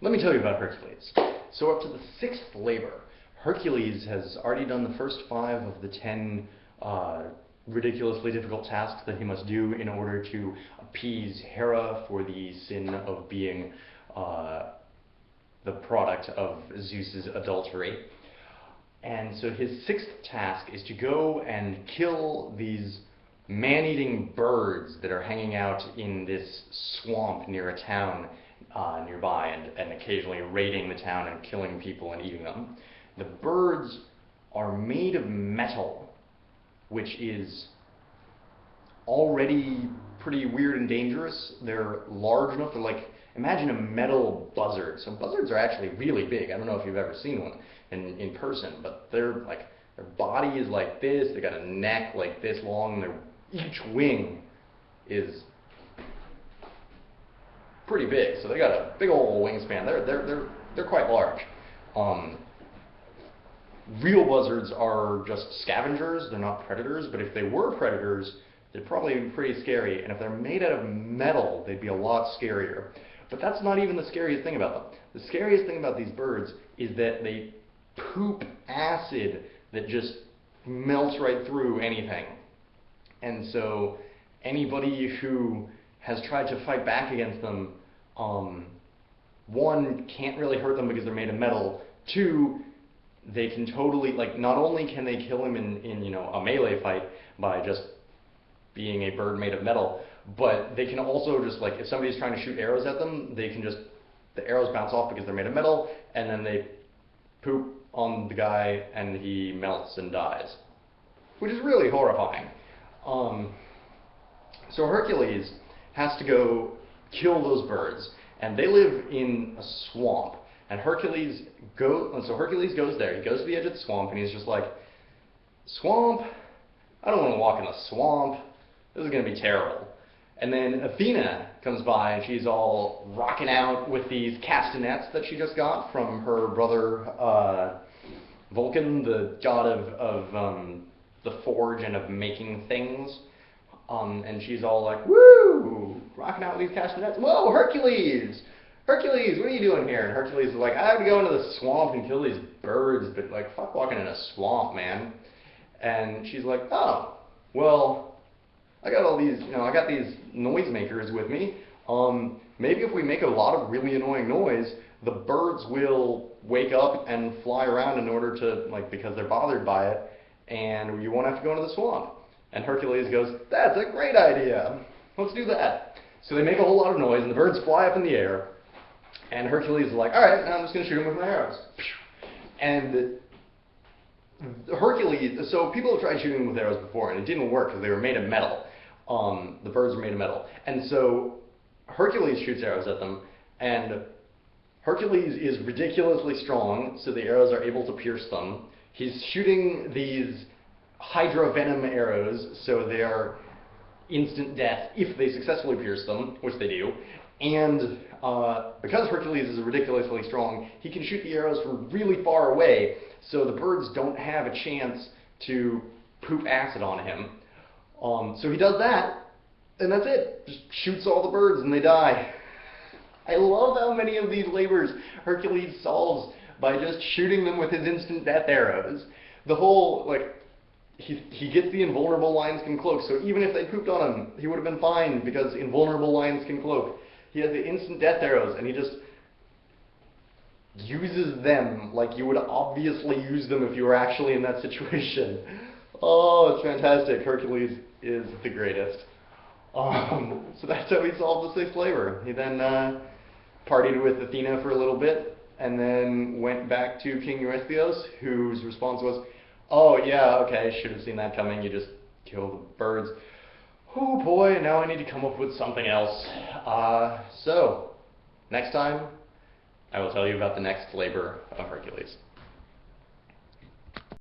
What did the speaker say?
Let me tell you about Hercules. So up to the 6th labor, Hercules has already done the first 5 of the 10 ridiculously difficult tasks that he must do in order to appease Hera for the sin of being the product of Zeus's adultery. And so his 6th task is to go and kill these man-eating birds that are hanging out in this swamp near a town nearby, and occasionally raiding the town and killing people and eating them. The birds are made of metal, which is already pretty weird and dangerous. They're large enough, they're like, imagine a metal buzzard. So buzzards are actually really big. I don't know if you've ever seen one in person, but they're like, their body is like this, they got a neck like this long, and each wing is pretty big. So they got a big old wingspan. They're quite large. Real buzzards are just scavengers, they're not predators, but if they were predators, they'd probably be pretty scary, and if they're made out of metal, they'd be a lot scarier. But that's not even the scariest thing about them. The scariest thing about these birds is that they poop acid that just melts right through anything. And so anybody who has tried to fight back against them, one, can't really hurt them because they're made of metal. Two, they can totally, like, not only can they kill him in you know, a melee fight by just being a bird made of metal, but they can also just, like, if somebody's trying to shoot arrows at them, they can just, the arrows bounce off because they're made of metal, and then they poop on the guy and he melts and dies, which is really horrifying. So Hercules has to go kill those birds, and they live in a swamp. And Hercules goes there. He goes to the edge of the swamp, and he's just like, swamp? I don't want to walk in the swamp. This is going to be terrible. And then Athena comes by, and she's all rocking out with these castanets that she just got from her brother Vulcan, the god of the forge and of making things. And she's all like, woo, rocking out with these castanets. Whoa, Hercules! Hercules, what are you doing here? And Hercules is like, I have to go into the swamp and kill these birds, but like, fuck walking in a swamp, man. And she's like, oh, well, I got all these, you know, I got these noisemakers with me. Maybe if we make a lot of really annoying noise, the birds will wake up and fly around in order to, like, because they're bothered by it, and you won't have to go into the swamp. And Hercules goes, that's a great idea. Let's do that. So they make a whole lot of noise, and the birds fly up in the air. And Hercules is like, all right, now I'm just going to shoot him with my arrows. And Hercules, so people have tried shooting him with arrows before, and it didn't work because they were made of metal. The birds were made of metal. And so Hercules shoots arrows at them, and Hercules is ridiculously strong, so the arrows are able to pierce them. He's shooting these hydra venom arrows, so they are instant death if they successfully pierce them, which they do. And because Hercules is ridiculously strong, he can shoot the arrows from really far away, so the birds don't have a chance to poop acid on him. So he does that, and that's it. Just shoots all the birds and they die. I love how many of these labors Hercules solves by just shooting them with his instant death arrows. The whole, like, he gets the invulnerable lions can cloak, so even if they pooped on him, he would have been fine because invulnerable lions can cloak. He has the instant death arrows, and he just uses them like you would obviously use them if you were actually in that situation. Oh, it's fantastic. Hercules is the greatest. So that's how he solved the 6th labor. He then partied with Athena for a little bit, and then went back to King Eurystheus, whose response was, oh yeah, okay, should have seen that coming, you just killed the birds. Oh boy, now I need to come up with something else. So, next time, I will tell you about the next labor of Hercules.